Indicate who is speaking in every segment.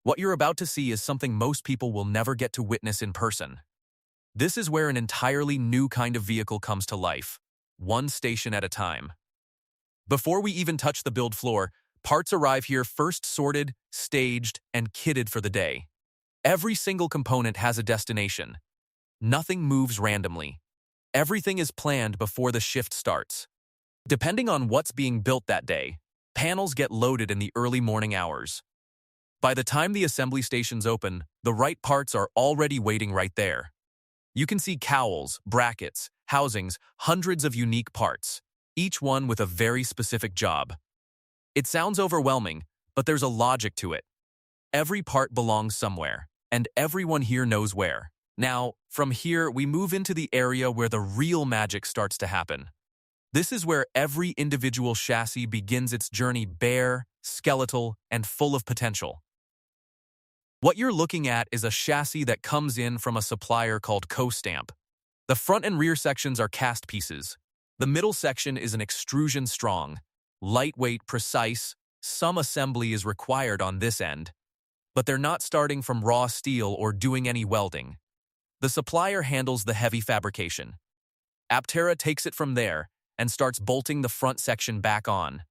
Speaker 1: What you're about to see is something most people will never get to witness in person. This is where an entirely new kind of vehicle comes to life, one station at a time. Before we even touch the build floor, parts arrive here first sorted, staged, and kitted for the day. Every single component has a destination. Nothing moves randomly. Everything is planned before the shift starts. Depending on what's being built that day, panels get loaded in the early morning hours. By the time the assembly stations open, the right parts are already waiting right there. You can see cowls, brackets, housings, hundreds of unique parts, each one with a very specific job. It sounds overwhelming, but there's a logic to it. Every part belongs somewhere, and everyone here knows where. Now, from here, we move into the area where the real magic starts to happen. This is where every individual chassis begins its journey bare, skeletal, and full of potential. What you're looking at is a chassis that comes in from a supplier called Co-Stamp. The front and rear sections are cast pieces. The middle section is an extrusion strong, lightweight, precise. Some assembly is required on this end, but they're not starting from raw steel or doing any welding. The supplier handles the heavy fabrication. Aptera takes it from there and starts bolting the front section back on.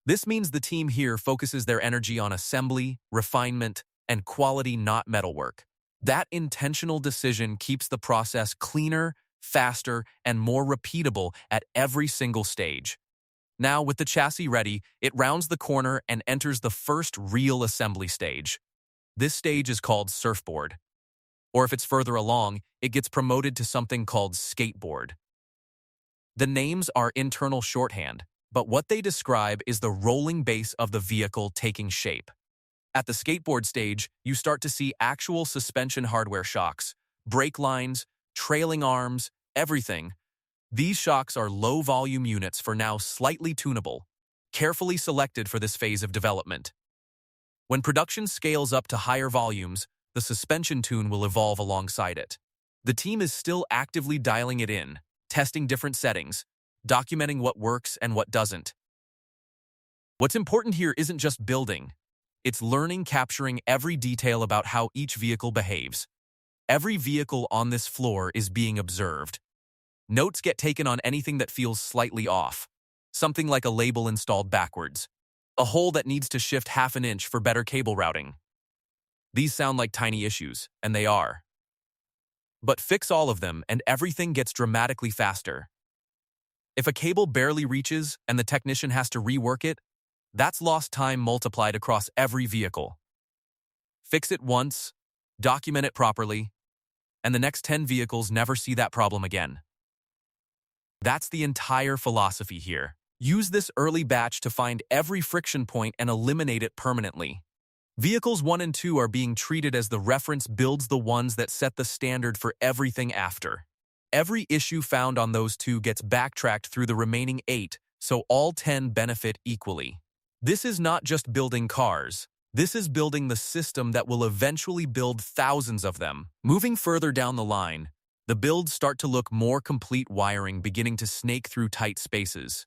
Speaker 1: This means the team here focuses their energy on assembly, refinement, and quality, not metalwork. That intentional decision keeps the process cleaner, faster, and more repeatable at every single stage. Now, with the chassis ready, it rounds the corner and enters the first real assembly stage. This stage is called surfboard. Or if it's further along, it gets promoted to something called skateboard. The names are internal shorthand, but what they describe is the rolling base of the vehicle taking shape. At the skateboard stage, you start to see actual suspension hardware shocks, brake lines, trailing arms, everything. These shocks are low-volume units for now slightly tunable, carefully selected for this phase of development. When production scales up to higher volumes, the suspension tune will evolve alongside it. The team is still actively dialing it in, testing different settings, documenting what works and what doesn't. What's important here isn't just building. It's learning, capturing every detail about how each vehicle behaves. Every vehicle on this floor is being observed. Notes get taken on anything that feels slightly off. Something like a label installed backwards. A hole that needs to shift half an inch for better cable routing. These sound like tiny issues, and they are. But fix all of them and everything gets dramatically faster. If a cable barely reaches and the technician has to rework it, that's lost time multiplied across every vehicle. Fix it once, document it properly, and the next 10 vehicles never see that problem again. That's the entire philosophy here. Use this early batch to find every friction point and eliminate it permanently. Vehicles 1 and 2 are being treated as the reference builds, the ones that set the standard for everything after. Every issue found on those 2 gets backtracked through the remaining 8, so all 10 benefit equally. This is not just building cars. This is building the system that will eventually build thousands of them. Moving further down the line, the builds start to look more complete, wiring beginning to snake through tight spaces.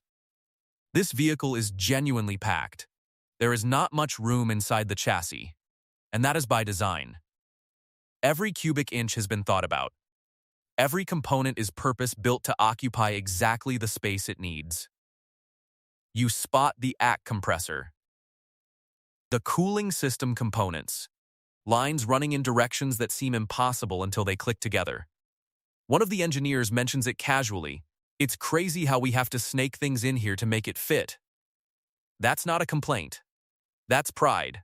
Speaker 1: This vehicle is genuinely packed. There is not much room inside the chassis, and that is by design. Every cubic inch has been thought about. Every component is purpose-built to occupy exactly the space it needs. You spot the ACC compressor. The cooling system components. Lines running in directions that seem impossible until they click together. One of the engineers mentions it casually. It's crazy how we have to snake things in here to make it fit. That's not a complaint. That's pride.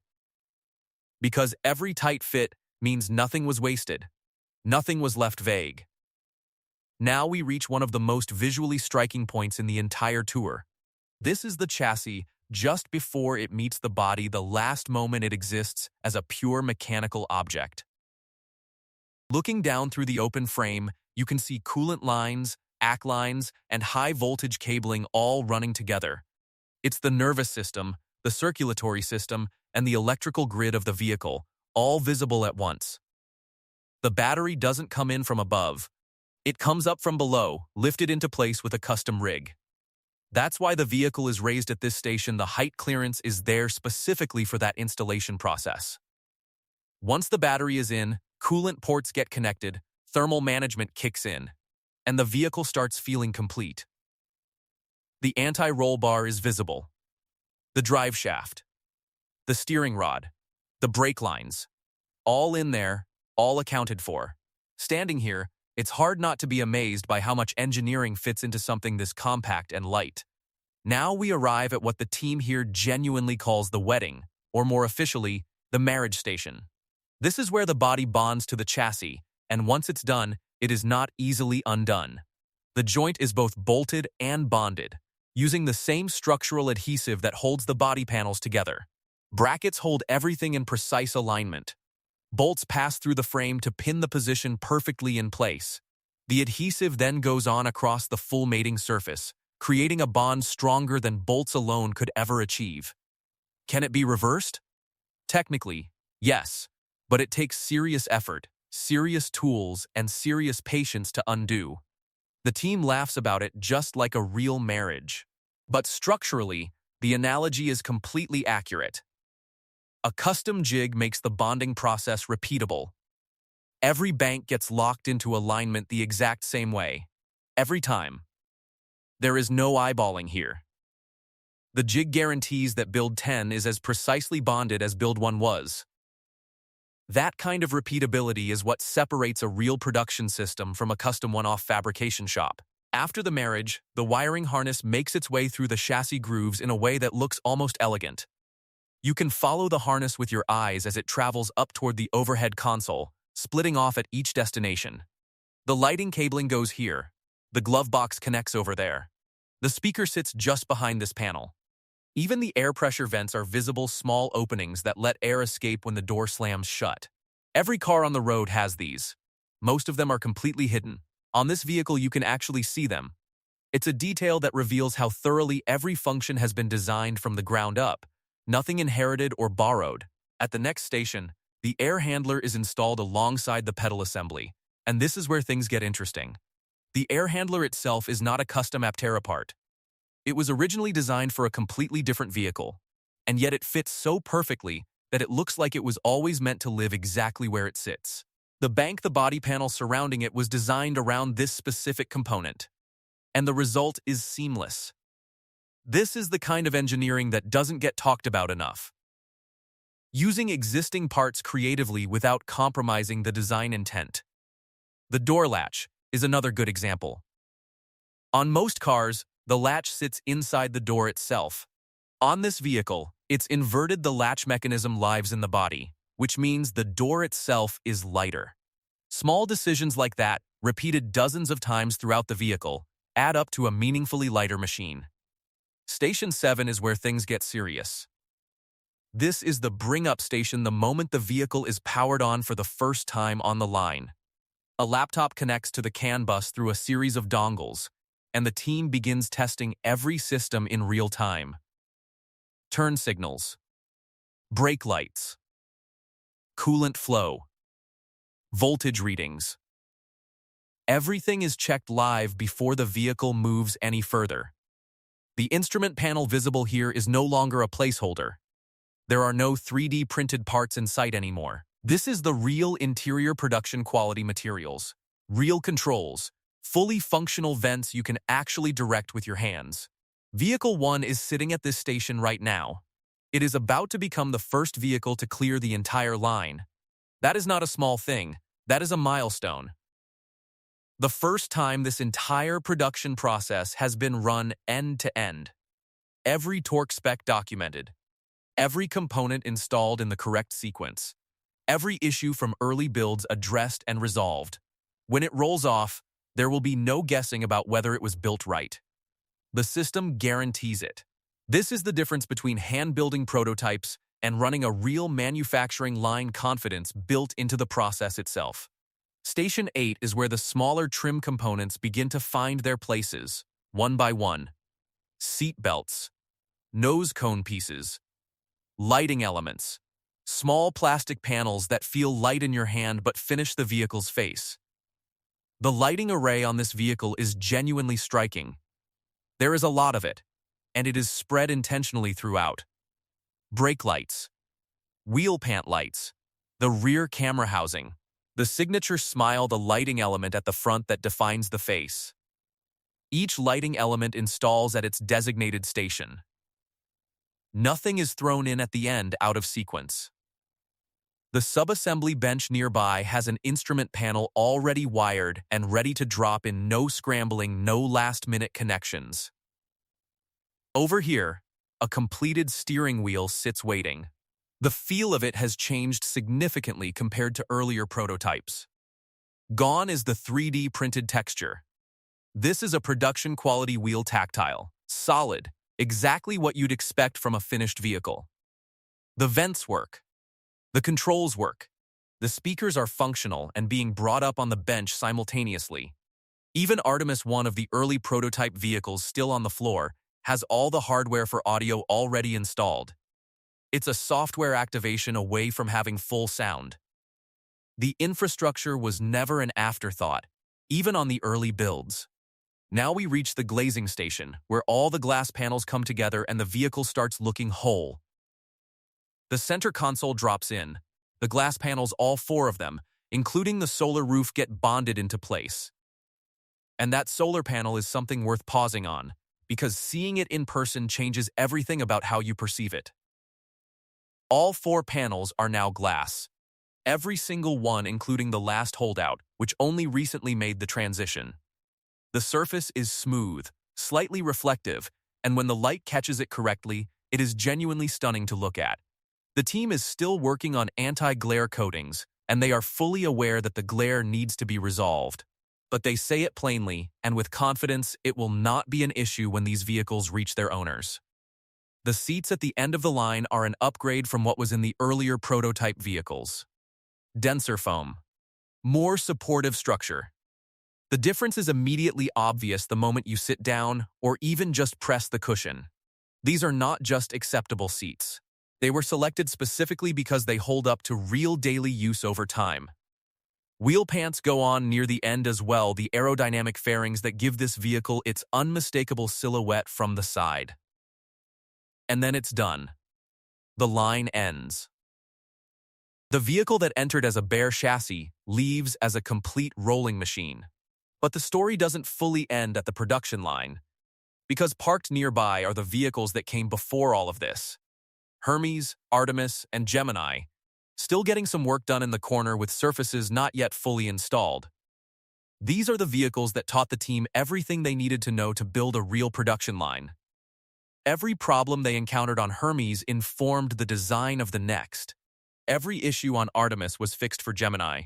Speaker 1: Because every tight fit means nothing was wasted. Nothing was left vague. Now we reach one of the most visually striking points in the entire tour. This is the chassis just before it meets the body, the last moment it exists as a pure mechanical object. Looking down through the open frame, you can see coolant lines, ACC lines, and high-voltage cabling all running together. It's the nervous system, the circulatory system, and the electrical grid of the vehicle, all visible at once. The battery doesn't come in from above. It comes up from below, lifted into place with a custom rig. That's why the vehicle is raised at this station. The height clearance is there specifically for that installation process. Once the battery is in, coolant ports get connected, thermal management kicks in, and the vehicle starts feeling complete. The anti-roll bar is visible. The drive shaft, the steering rod, the brake lines, all in there, all accounted for. Standing here, it's hard not to be amazed by how much engineering fits into something this compact and light. Now we arrive at what the team here genuinely calls the wedding, or more officially, the marriage station. This is where the body bonds to the chassis, and once it's done, it is not easily undone. The joint is both bolted and bonded, using the same structural adhesive that holds the body panels together. Brackets hold everything in precise alignment. Bolts pass through the frame to pin the position perfectly in place. The adhesive then goes on across the full mating surface, creating a bond stronger than bolts alone could ever achieve. Can it be reversed? Technically, yes, but it takes serious effort, serious tools, and serious patience to undo. The team laughs about it just like a real marriage. But structurally, the analogy is completely accurate. A custom jig makes the bonding process repeatable. Every bank gets locked into alignment the exact same way. Every time. There is no eyeballing here. The jig guarantees that build 10 is as precisely bonded as build 1 was. That kind of repeatability is what separates a real production system from a custom one-off fabrication shop. After the marriage, the wiring harness makes its way through the chassis grooves in a way that looks almost elegant. You can follow the harness with your eyes as it travels up toward the overhead console, splitting off at each destination. The lighting cabling goes here. The glove box connects over there. The speaker sits just behind this panel. Even the air pressure vents are visible small openings that let air escape when the door slams shut. Every car on the road has these. Most of them are completely hidden. On this vehicle, you can actually see them. It's a detail that reveals how thoroughly every function has been designed from the ground up. Nothing inherited or borrowed. At the next station, the air handler is installed alongside the pedal assembly, and this is where things get interesting. The air handler itself is not a custom Aptera part. It was originally designed for a completely different vehicle, and yet it fits so perfectly that it looks like it was always meant to live exactly where it sits. The body panel surrounding it was designed around this specific component, and the result is seamless. This is the kind of engineering that doesn't get talked about enough. Using existing parts creatively without compromising the design intent. The door latch is another good example. On most cars, the latch sits inside the door itself. On this vehicle, it's inverted. The latch mechanism lives in the body, which means the door itself is lighter. Small decisions like that, repeated dozens of times throughout the vehicle, add up to a meaningfully lighter machine. Station 7 is where things get serious. This is the bring-up station the moment the vehicle is powered on for the first time on the line. A laptop connects to the CAN bus through a series of dongles, and the team begins testing every system in real time. Turn signals, brake lights, coolant flow, voltage readings. Everything is checked live before the vehicle moves any further. The instrument panel visible here is no longer a placeholder. There are no 3D printed parts in sight anymore. This is the real interior production quality materials, real controls, fully functional vents you can actually direct with your hands. Vehicle 1 is sitting at this station right now. It is about to become the first vehicle to clear the entire line. That is not a small thing. That is a milestone. The first time this entire production process has been run end to end. Every torque spec documented. Every component installed in the correct sequence. Every issue from early builds addressed and resolved. When it rolls off, there will be no guessing about whether it was built right. The system guarantees it. This is the difference between hand-building prototypes and running a real manufacturing line. Confidence built into the process itself. Station 8 is where the smaller trim components begin to find their places, one by one. Seat belts, nose cone pieces, lighting elements, small plastic panels that feel light in your hand but finish the vehicle's face. The lighting array on this vehicle is genuinely striking. There is a lot of it, and it is spread intentionally throughout. Brake lights, wheel pant lights, The rear camera housing. The signature smile, the lighting element at the front that defines the face. Each lighting element installs at its designated station. Nothing is thrown in at the end out of sequence. The sub-assembly bench nearby has an instrument panel already wired and ready to drop in, no scrambling, no last-minute connections. Over here, a completed steering wheel sits waiting. The feel of it has changed significantly compared to earlier prototypes. Gone is the 3D printed texture. This is a production-quality wheel, tactile, solid, exactly what you'd expect from a finished vehicle. The vents work. The controls work. The speakers are functional and being brought up on the bench simultaneously. Even Artemis, one of the early prototype vehicles still on the floor, has all the hardware for audio already installed. It's a software activation away from having full sound. The infrastructure was never an afterthought, even on the early builds. Now we reach the glazing station, where all the glass panels come together and the vehicle starts looking whole. The center console drops in. The glass panels, all four of them, including the solar roof, get bonded into place. And that solar panel is something worth pausing on, because seeing it in person changes everything about how you perceive it. All four panels are now glass. Every single one, including the last holdout, which only recently made the transition. The surface is smooth, slightly reflective, and when the light catches it correctly, it is genuinely stunning to look at. The team is still working on anti-glare coatings, and they are fully aware that the glare needs to be resolved. But they say it plainly, and with confidence, it will not be an issue when these vehicles reach their owners. The seats at the end of the line are an upgrade from what was in the earlier prototype vehicles. Denser foam. More supportive structure. The difference is immediately obvious the moment you sit down or even just press the cushion. These are not just acceptable seats. They were selected specifically because they hold up to real daily use over time. Wheel pants go on near the end as well, the aerodynamic fairings that give this vehicle its unmistakable silhouette from the side. And then it's done. The line ends. The vehicle that entered as a bare chassis leaves as a complete rolling machine. But the story doesn't fully end at the production line, because parked nearby are the vehicles that came before all of this. Hermes, Artemis, and Gemini, still getting some work done in the corner with surfaces not yet fully installed. These are the vehicles that taught the team everything they needed to know to build a real production line. Every problem they encountered on Hermes informed the design of the next. Every issue on Artemis was fixed for Gemini.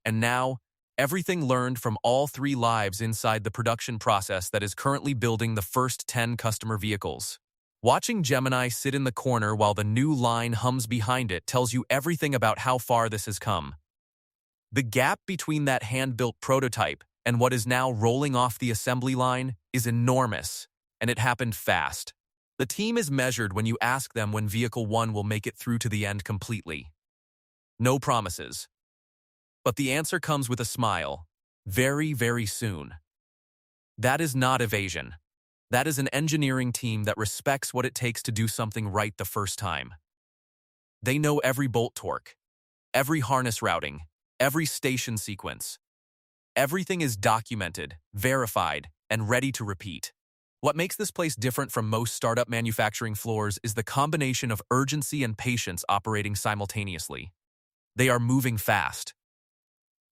Speaker 1: And now, everything learned from all three lives inside the production process that is currently building the first 10 customer vehicles. Watching Gemini sit in the corner while the new line hums behind it tells you everything about how far this has come. The gap between that hand-built prototype and what is now rolling off the assembly line is enormous, and it happened fast. The team is measured when you ask them when Vehicle 1 will make it through to the end completely. No promises. But the answer comes with a smile. Very, very soon. That is not evasion. That is an engineering team that respects what it takes to do something right the first time. They know every bolt torque, every harness routing, every station sequence. Everything is documented, verified, and ready to repeat. What makes this place different from most startup manufacturing floors is the combination of urgency and patience operating simultaneously. They are moving fast.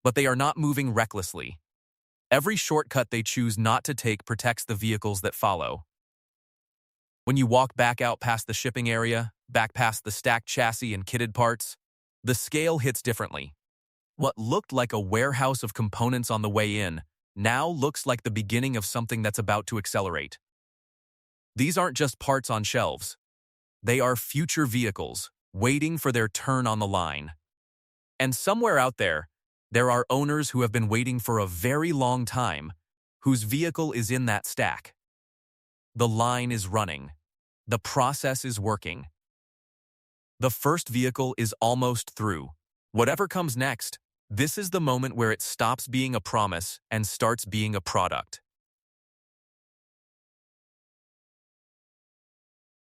Speaker 1: But they are not moving recklessly. Every shortcut they choose not to take protects the vehicles that follow. When you walk back out past the shipping area, back past the stacked chassis and kitted parts, the scale hits differently. What looked like a warehouse of components on the way in now looks like the beginning of something that's about to accelerate. These aren't just parts on shelves. They are future vehicles, waiting for their turn on the line. And somewhere out there are owners who have been waiting for a very long time, whose vehicle is in that stack. The line is running. The process is working. The first vehicle is almost through. Whatever comes next, this is the moment where it stops being a promise and starts being a product.